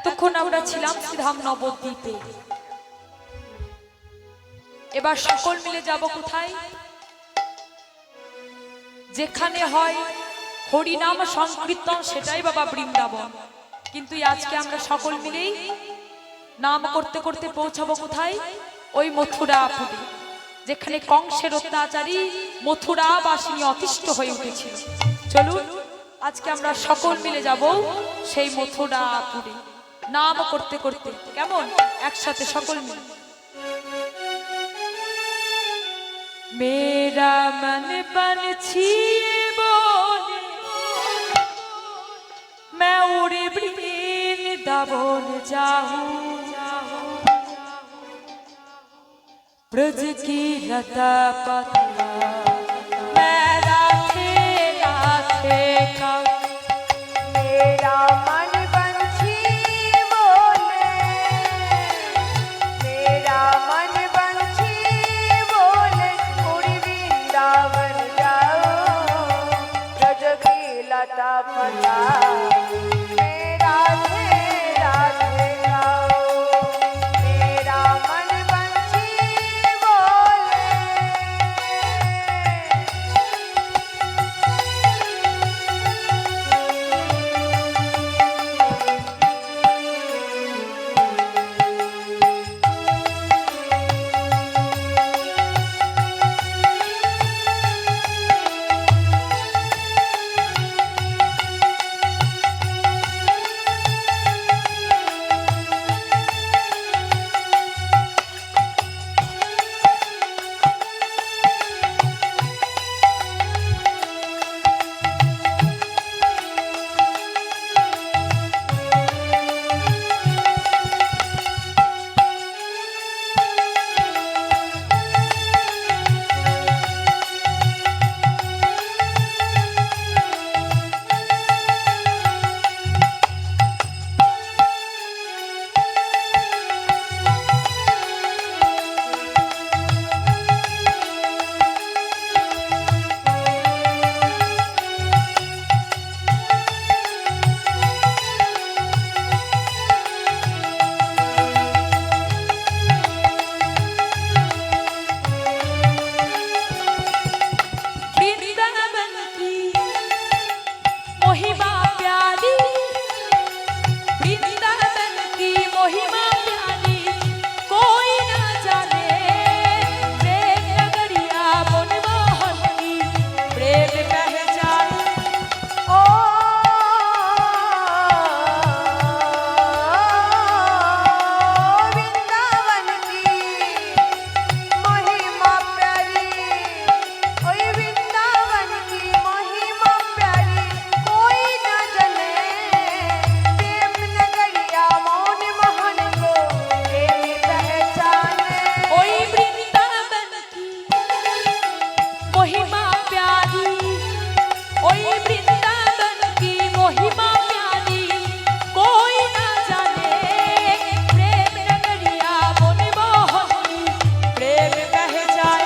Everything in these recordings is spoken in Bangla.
এতক্ষণ আমরা ছিলাম শ্রীধাম নবদ্বীপে। এবার সকল মিলে যাব কোথায়? যেখানে হয় হরিনাম সংকীর্তন, সেটাই বাবা বৃন্দাবন। কিন্তু আজকে আমরা সকল মিলেই নাম করতে করতে পৌঁছাবো কোথায়? ওই মথুরাপুরে, যেখানে কংসের অত্যাচারী মথুরাবাসিনী অতিষ্ঠ হয়ে উঠেছিল। চলুন আজকে আমরা সকল মিলে যাব সেই মথুরাপুরে নাম করতে করতে। কেমন? একসাথে সকল মিলে। मेरा मन पंछी बोले, मैं उड़े वृंदावन जाऊं, ब्रज की लता पतला मैं राधे राधे का। मेरा मन पंछी बोले, मेरा मन पंछी बोले, उड़ी वृंदावन जाओ, ब्रज की लता पता मैं राधे राधे गाओ। मेरा मन पंछी बोले, वृंदावन की महिमा प्यारी, वृंदावन की महिमा प्यारी, कोई ना जाने प्रेम नगरिया मनमोहन की प्रेम पहचान। ओ वृंदावन की महिमा प्यारी, ओए वृंदावन की महिमा प्यारी, कोई न जाने प्रेम नगरिया मौन मोहन को प्रेम पहचाने। ओई वृंदावन की महिमा प्यारी, ओई वृंदावन की महिमा प्यारी, कोई ना जाने प्रेम नगरिया मनमोहन की प्रेम पहचान।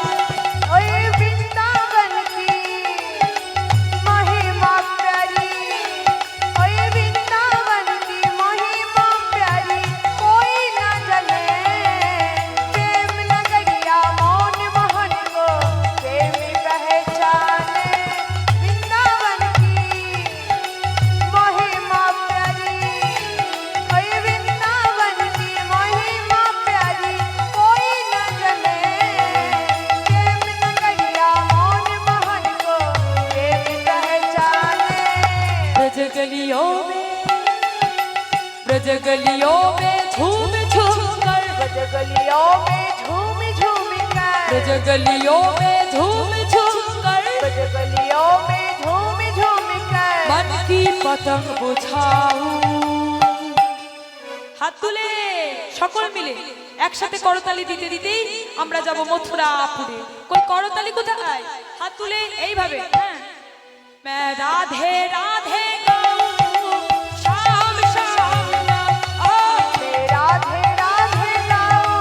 ओए वृंदावन की महिमा प्यारी, ओए वृंदावन की महिमा प्यारी, कोई न जाने प्रेम नगरिया मौन मोहन को प्रेम पहचाने। वृंदावन की महिमा प्यारी, ओए वृंदावन की महिमा प्यारी, कोई न जाने प्रेम नगरिया मौन मोहन को प्रेम पहचाने। ब्रज गलियों में झूम झूम कर, ब्रज गलियों में झूम झूम कर, ब्रज गलियों में झूम झूम कर, ब्रज गलियों में झूम झूम कर, मन की पतंग बुझाऊं। হাত তুলে সকল মিলে একসাথে করতালি দিতে দিতেই আমরা যাব মথুরাপুরে। কই করতালি কোথায়? হাত তুলে এইভাবে। হ্যাঁ, मैं राधे राधे गाऊं, शाम शाम गाऊं, ओ मैं राधे राधे गाओ,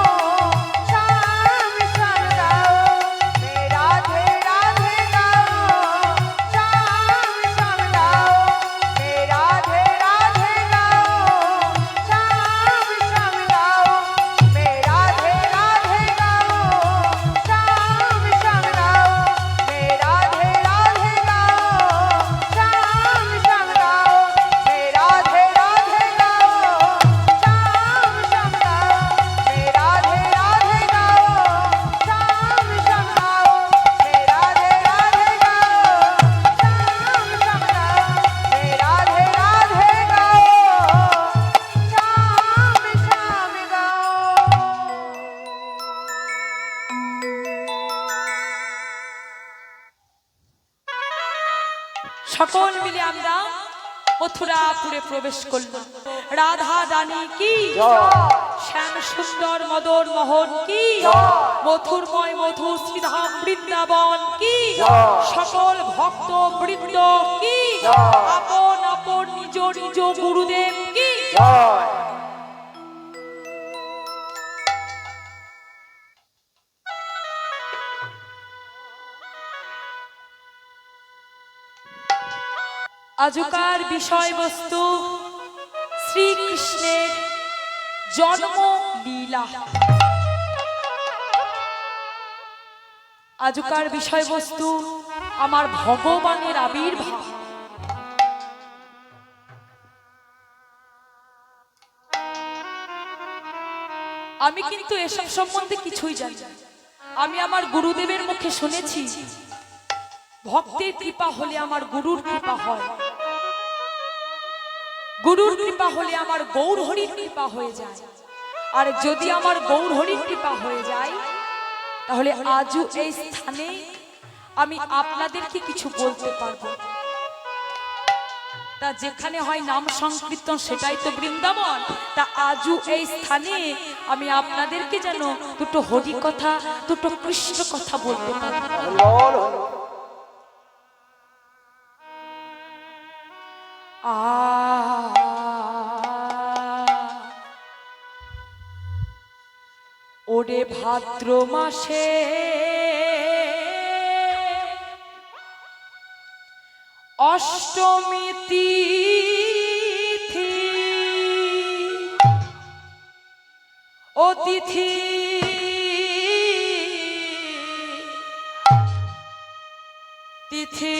शाम शाम गाओ, मैं राधे राधे गाओ, शाम शाम गाओ, मैं राधे राधे गाओ, शाम মথুরাপুরে প্রবেশ করল। রাধা রানী কি, শ্যাম সুন্দর মদন মোহন কি, মথুরময় মধুর শ্রীধাম বৃন্দাবন কি, সকল ভক্ত বৃন্দ কি, আপন আপন নিজ নিজ গুরুদেব কি। আজকার বিষয়বস্তু শ্রীকৃষ্ণের জন্ম লীলা। আজকার বিষয়বস্তু আমার ভগবানের আবির্ভাব। আমি কিন্তু এসব সম্বন্ধে কিছুই জানি না। আমি আমার গুরুদেবের মুখে শুনেছি ভক্তের কৃপা হলে আমার গুরুর কৃপা হয়, গুরুর কৃপা হলে আমার গৌর হরির কৃপা হয়ে যায়। আর যদি আমার গৌর হরির কৃপা হয়ে যায় তাহলে আজও এই স্থানে আমি আপনাদেরকে কিছু বলতে পারবো। তা যেখানে হয় নাম সংকীর্তন সেটাই তো বৃন্দাবন। তা আজও এই স্থানে আমি আপনাদেরকে যেন দুটো হরি কথা, দুটো কৃষ্ণ কথা বলতে পারবো। ওরে ভাদ্র মাসে অষ্টমী তিথি, অতিথি তিথি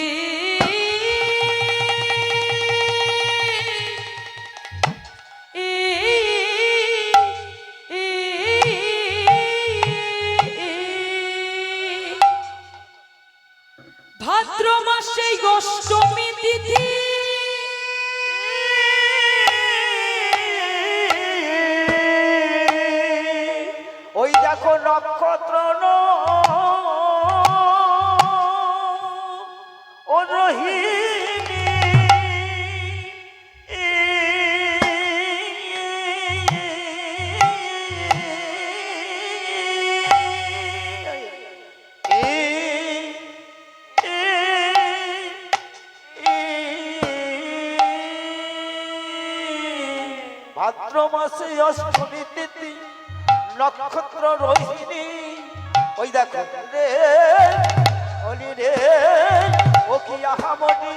ভাদ্র মাসে অষ্টমী তিথি, ওই দেখো নক্ষত্র ও রোহিণী, ভাদ্র মাসে অষ্টমী তিথি নক্ষত্র রোহিণী। ওই দেখো রে অলি রে ও কি আহামনি,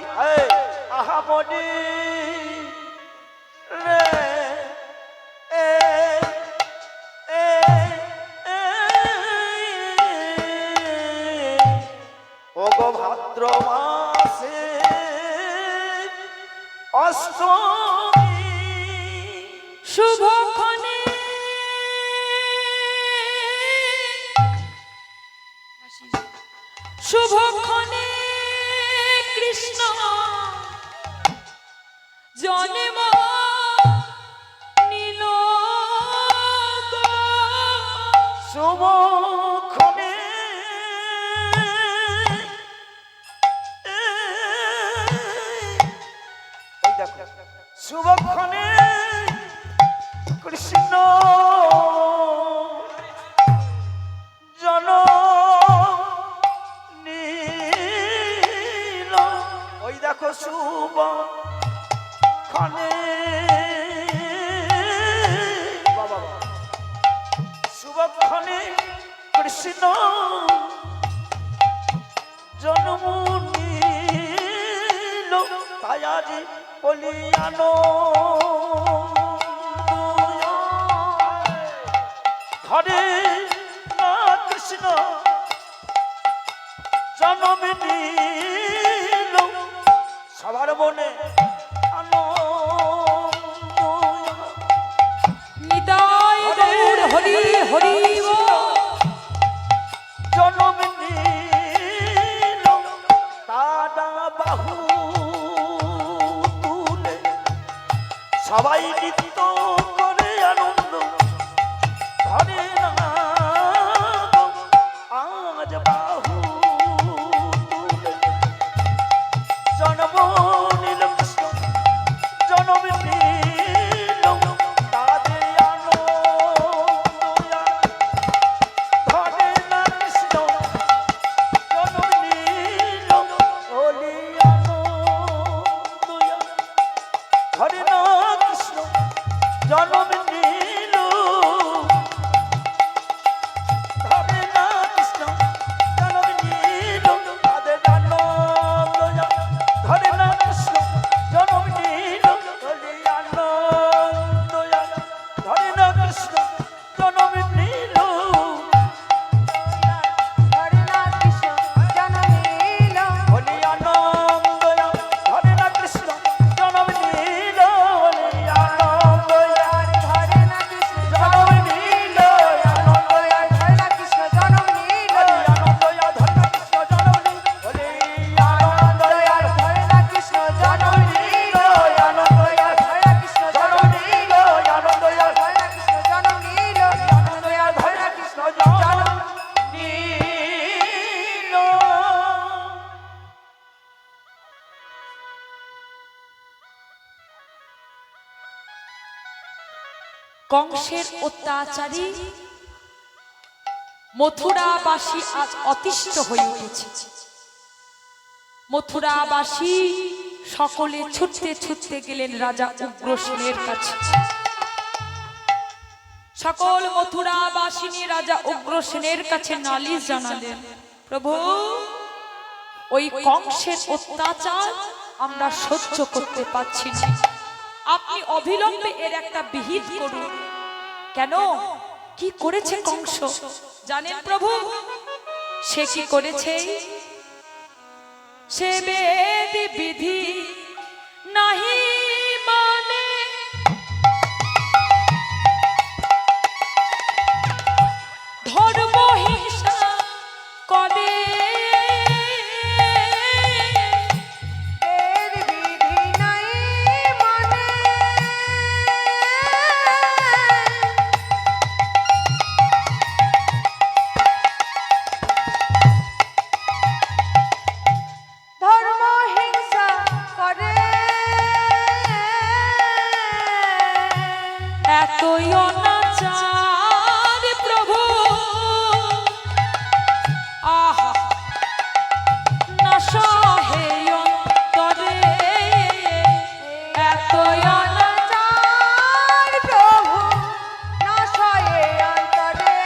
আহামনি রে ও গো ভাদ্র মাসে অষ্টমী শুভক্ষণে শুভক্ষণে কৃষ্ণ জন্ম নিল গো। শুভক্ষণে শুভক্ষণে কৃষ্ণ জন নীল। ওই দেখো শুভক্ষণে শুভক্ষণে কৃষ্ণ জন্ম নীল। তাই আজ বলিয়ানো ঘরে না কৃষ্ণ জন্ম নিল, সবার মনে নিতাই গৌর হরি হরি জন্ম নিল। দাদা বাহু তুলে সবাই নৃত্য করে আনন্দ ঘরে না আজ বাহু তুলে জন্ম নিল কৃষ্ণ জনম নিল ধরে না কৃষ্ণ জনম নিল রাধে আনন্দ ধরে না কৃষ্ণ জনম নিল হরি আনন্দ ধরে না কৃষ্ণ জনম নিল ধরে না কৃষ্ণ জনম নিল হরি আনন্দ ধরে না কৃষ্ণ জনম নিল হরি আনন্দ ধরে না কৃষ্ণ জনম নিল আনন্দ ধরে না কৃষ্ণ জনম নিল হরি আনন্দ ধরে না কৃষ্ণ জনম নিল হরি আনন্দ ধরে না কৃষ্ণ জনম নিল আনন্দ ধরে না কৃষ্ণ জনম জনম নিল আনন্দ ধরে না কৃষ্ণ জনম নিল ধরে না কৃষ্ণ জনম নিল কংসের অত্যাচারী মথুরাবাসী আজ অতিষ্ঠ হয়ে উঠেছে। মথুরাবাসী সকলে ছুটতে ছুটতে গেলেন রাজা উগ্রসেনের কাছে। সকল মথুরাবাসিনী রাজা উগ্রসেনের কাছে নালিশ জানালেন, প্রভু ওই কংসের অত্যাচার আমরা সহ্য করতে পারছি না, আপনি অবিলম্বে এর একটা বিহিত করুন। কেন, কি করেছে কংস জানেন প্রভু? সে কি করেছে? সে বেদ বিধি নাহি মানে, ধর্ম হিংসা করে, এর বিধি নাই মানে ধর্ম হিংসা করে এতই অনাচার প্রভু, আহা না সহে অন্তরে, এতই অনাচার প্রভু না সয়ে অন্তরে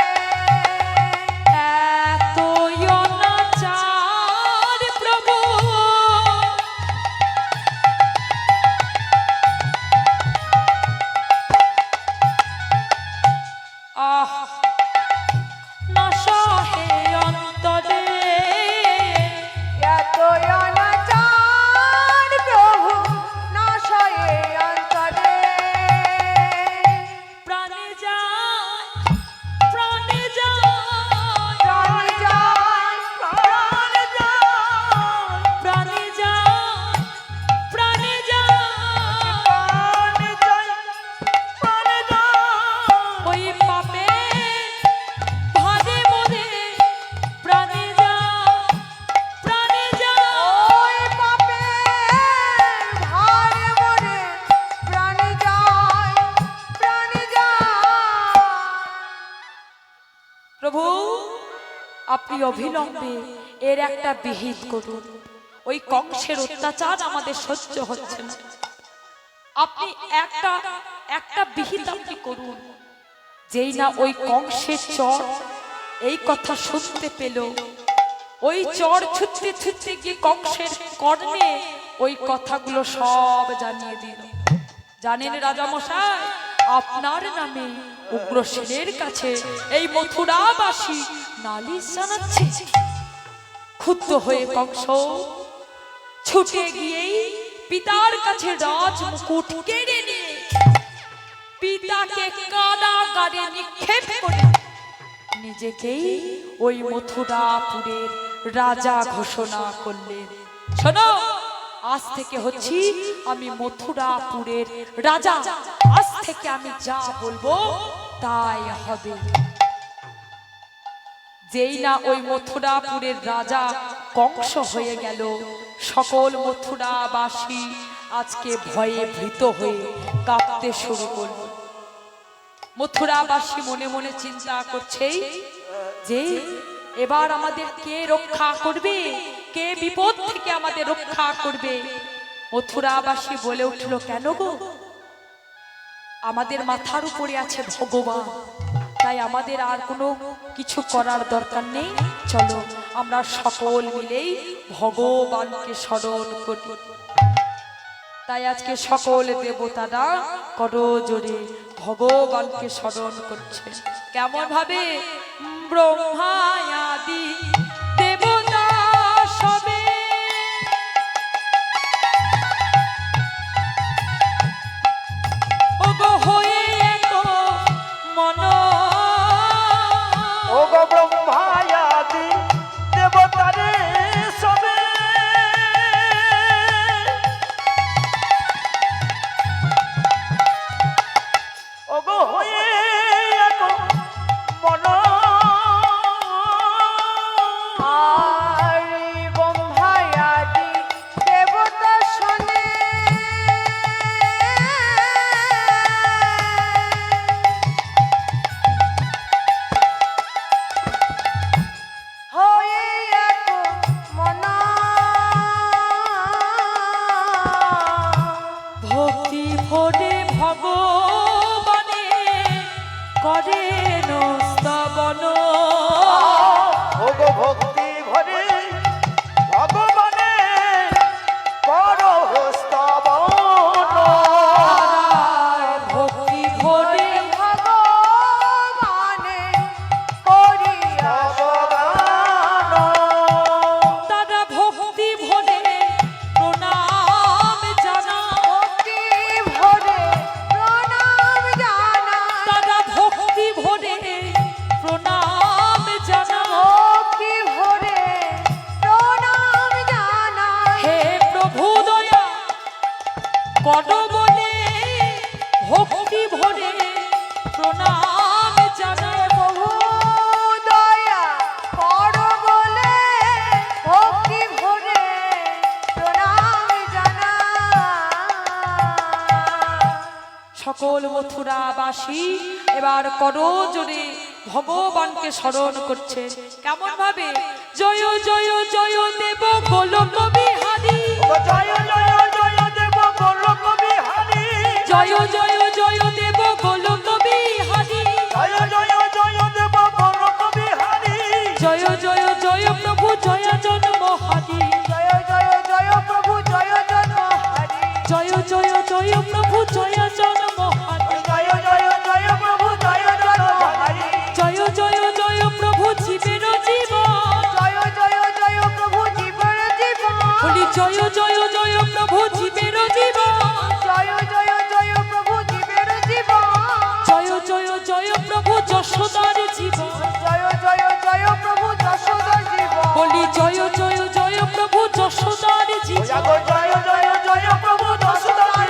এতই অনাচার প্রভু, আহ না সহে অন্তরে, এত অনাচার প্রভু না সয়ে অন্তরে প্রাণে যায় প্রাণে যায় প্রাণ যায় প্রাণ যায় প্রাণে যায় প্রাণে যায় প্রাণে যায় প্রাণে যায় ওই পাপে ভারে মরে, প্রাণে যায় প্রাণে যায় ওই পাপে ভারে মরে প্রাণ যায় প্রাণ যায় প্রভু আপনি অবিলম্বে এর একটা বিহিত করুন, ওই কংসের অত্যাচার আমাদের সহ্য হচ্ছে না, আপনি একটা একটা বিহিত আপনি করুন। যেই না ওই কংসের চর এই কথা শুনতে পেল, ওই চর ছুটতে ছুটতে গিয়ে কংসের কর্ণে ওই কথাগুলো সব জানিয়ে দিল। জানেন রাজা মশাই, আপনার নামে উগ্রসেনের কাছে এই মথুরাবাসী নালিশ জানাচ্ছে। ক্ষুব্ধ হয়ে কংস ছুটে গিয়েই পিতার কাছে রাজ মুকুট কেড়ে নিয়ে পিতাকে কারাগারে নিক্ষেপ করে নিজেকেই ওই মথুরাপুরের রাজা ঘোষণা করলেন। শোনো, আজ থেকে হচ্ছি আমি মথুরাপুরের রাজা, আজ থেকে আমি যা বলবো তাই হবে। যেই না ওই মথুরাপুরের রাজা কংস হয়ে গেল, সকল মথুরাবাসী আজকে ভয়ে ভীত হয়ে কাঁপতে শুরু করল। মথুরাবাসী মনে মনে চিন্তা করছে যে এবার আমাদের কে রক্ষা করবে, কে বিপদ থেকে আমাদের রক্ষা করবে। মথুরাবাসী বলে উঠল, কেন গো, আমাদের মাথার উপরে আছে ভগবান, তাই আমাদের আর কোনো কিছু করার দরকার নেই। চলো আমরা সকল মিলেই ভগবানকে স্মরণ করি। তাই আজকে সকল দেবতারা করজোড়ে ভগবানকে স্মরণ করছে। কেমন ভাবে? ব্রহ্মা আদি দেবতা সবে ওগো হয়ে এক মন, ও গো ব্রহ্মায়াদি দেবতারে সবে ও গো হয়ে এক মন আর ব্রহ্মায়াদি দেবতা শোনে হয়ে এক মন ভক্তি ভরে ভগবানে করে স্তবন, ও গো ভক্তি ভরে ভগবানে করো স্তবন ভক্তি ভরে ভগবানে করিয়া ভগবান তারা ভক্তি ভরে প্রণাম জানা, ভক্তি ভরে প্রণাম জানা তারা ভক্তি ভরে প্রণাম জানা। ভক্তি ভরে প্রণাম জানা হে প্রভু দয়া কর বলে ভক্তি ভরে প্রণাম জানা। বহু দয়া করো বলে ভক্তি ভরে প্রণাম জানা সকল মথুরাবাসী এবার করজোড়ে ভগবানকে স্মরণ করছে। কেমন ভাবে? জয় জয় জয় দেব গোলক বিহারী, ও জয় জয় জয় দেব গোলক বিহারী জয় জয় জয় দেব গোলক বিহারী, জয় জয় জয় দেব গোলক বিহারী জয় জয় জয় প্রভু জয় জন্মহারি, জয় জয় জয় প্রভু জয় জন্ম হরি জয় জয় জয় প্রভু জয় জন্মহারি, জয় জয় জয় প্রভু জয় জন্মহারি জয় জয় জয় প্রভু জীবের জীবন, জয় জয় জয় প্রভু জীবন জীবন বলি জয় জয় জয় প্রভু জীবের জীবন, জয় জয় জয় প্রভু জীবের জীবন জয় জয় জয় প্রভু যশোদার জীবন, জয় জয় জয় প্রভু যশোদার জীবন বলি জয় জয় জয় প্রভু যশোদার জীবন, গো জয় জয় জয় প্রভু দশদার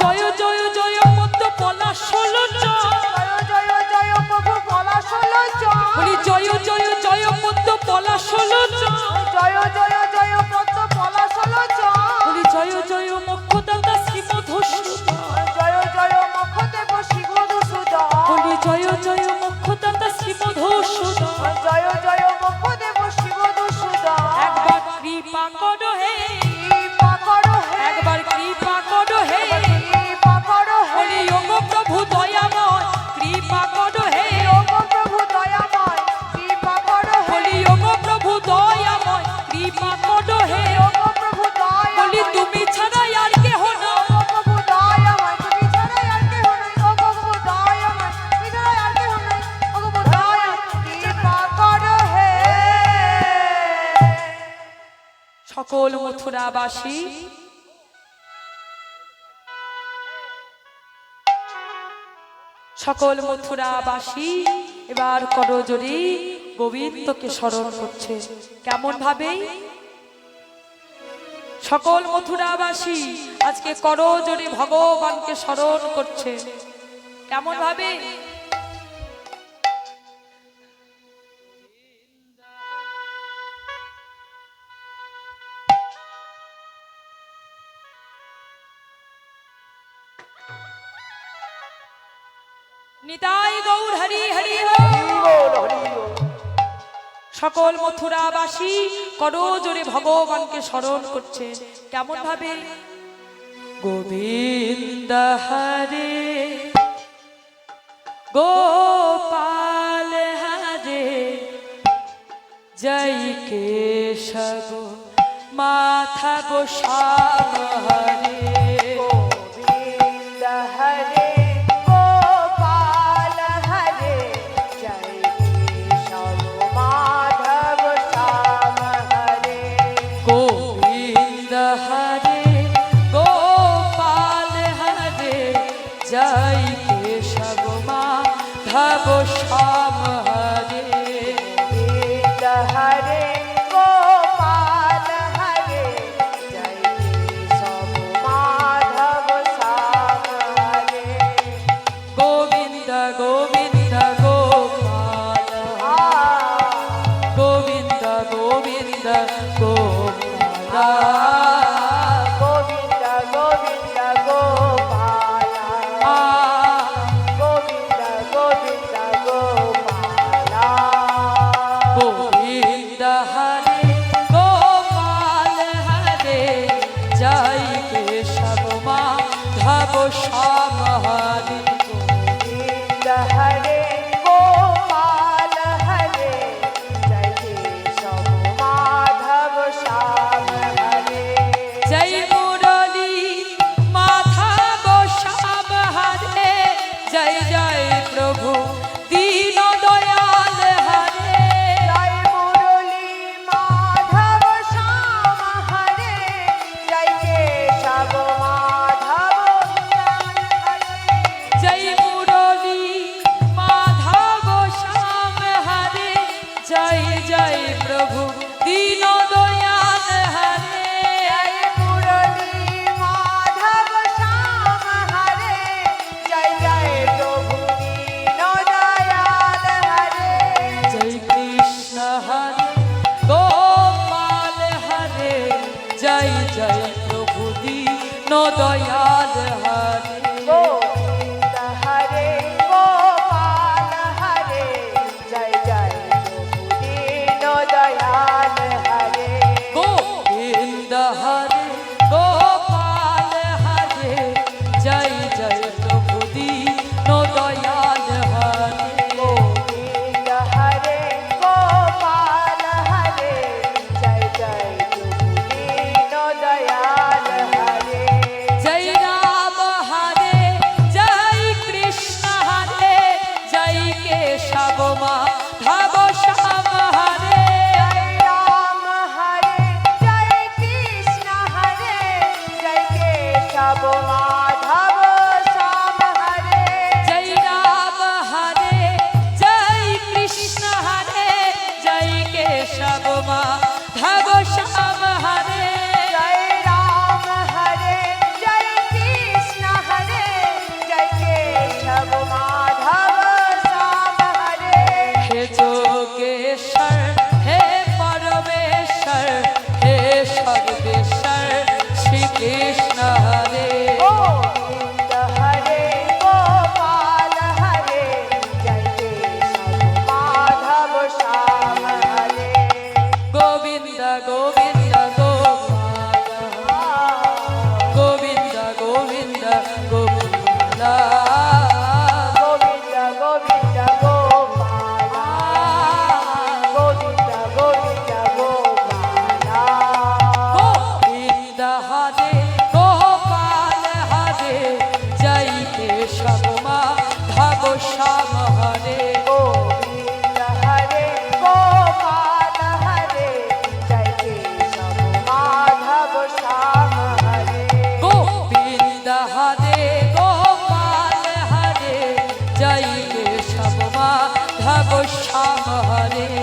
জয় জয় জয় পদ্ম পলাশল জয় জয় জয় প্রভু পলাশল বলি জয় জয় জয় পদ্ম পলাশল জয় জয় জয় পদ্ম পলাশল বলি জয় জয় মুখ্যদাতা শ্রীমধুসূদন, জয় জয় মখদেব শিবধূসূদন বলি জয় জয় মুখ্যদাতা শ্রীমধুসূদন। জয় জয় মখদেব শিবধূসূদন একবার কৃপা করো হে, কৃপা করো হে একবার কৃপা করো হে, কৃপা করো হে বলি ওগো প্রভু দয়াময় কৃপা করো হে, ওগো প্রভু দয়াময় কৃপা করো হে বলি ওগো প্রভু দয়াময় কৃপা করো হে, ওগো প্রভু বলি দয়াময় তুমি ছাড়া আর কেহ না, ওগো প্রভু দয়াময় তুমি ছাড়া আর কেহ নাই ওগো প্রভু দয়াময় তুমি ছাড়া আর কেহ নাই ওগো প্রভু দয়াময় কৃপা করো হে সকল মথুরাবাসী সকল মথুরাবাসী এবার করজোড়ে গোবিন্দকে স্মরণ করছে। কেমন ভাবে? সকল মথুরাবাসী আজকে করজোড়ে ভগবানকে স্মরণ করছে। কেমন ভাবে? নিতাই গৌর হরি হরি বল হরি বল। সকল মথুরাবাসী করজোড়ে ভগবানকে স্মরণ করছে। কেমন ভাবে? गोविंद हरे गोपाल हरे जय केशव माधव श्याम हरे गोविंद हरे गोपाल हरे जय केशव माधव श्याम हरे गोविंद हरे गोपाल हरे जय केशव माधव श्याम हरे गोविंद हरे गोपाल हरे जय केशव माधव श्याम हरे गोविंद गोविंद गोपाल गोविंद गोविंद गोपाल गोविंद गोविंद गोपाल गोविंद गोविंद गोपाल गोविंद हरे गोपाल हरे जय केशव माधव श्याम हरे गोविंद हरे गोपाल हरे जय केशव माधव श्याम हरे जय मुरली माधव श्याम हरे जय जय प्रभु दीन दयाल हरे जय मुरली माधव श्याम हरे जय केशव माधव श्याम हरे जय मुरली माधव श्याम हरे जय जय प्रभु दीन दयाल हरे जय मुरली माधव श्याम हरे जय जय प्रभु दीन दयाल हरे जय कृष्ण हरे गोपाल हरे जय जय प्रभु दीन दयाल हरे गोविंद हरे गोपाल हरे जय जय प्रभु दीन दयाल हरे गोविंद हरे गोपाल हरे जय जय प्रभु दीन दयाल हरे गोविंद हरे गोपाल हरे जय जय प्रभु दीन दयाल हरे जय राम हरे जय कृष्ण हरे जय केशव माधव श्याम हरे जय राम हरे जय कृष्ण हरे जय केशव माधव श्याम हरे जय राम हरे जय कृष्ण हरे जय केशव माधव श्याम हरे जय राम हरे जय कृष्ण हरे जय केशव माधव श्याम हरे हे जोगेश्वर हे परमेश्वर हे सर्वेश्वर श्री कृष्ण हरे गोविंद हरे गोपाल हरे जय केशव माधव श्याम हरे गोविंद गोविंद गोपाल गोविंद गोविंद गोपाल गोविंद गोविंद गोपाल गोविंद गोविंद गोपाल गोविंद हरे गोपाल हरे जय केशव माधव श्याम हरे गोविंद हरे गोपाल हरे जय केशव माधव श्याम हरे गोविंद हरे गोपाल हरे जय केशव माधव श्याम हरे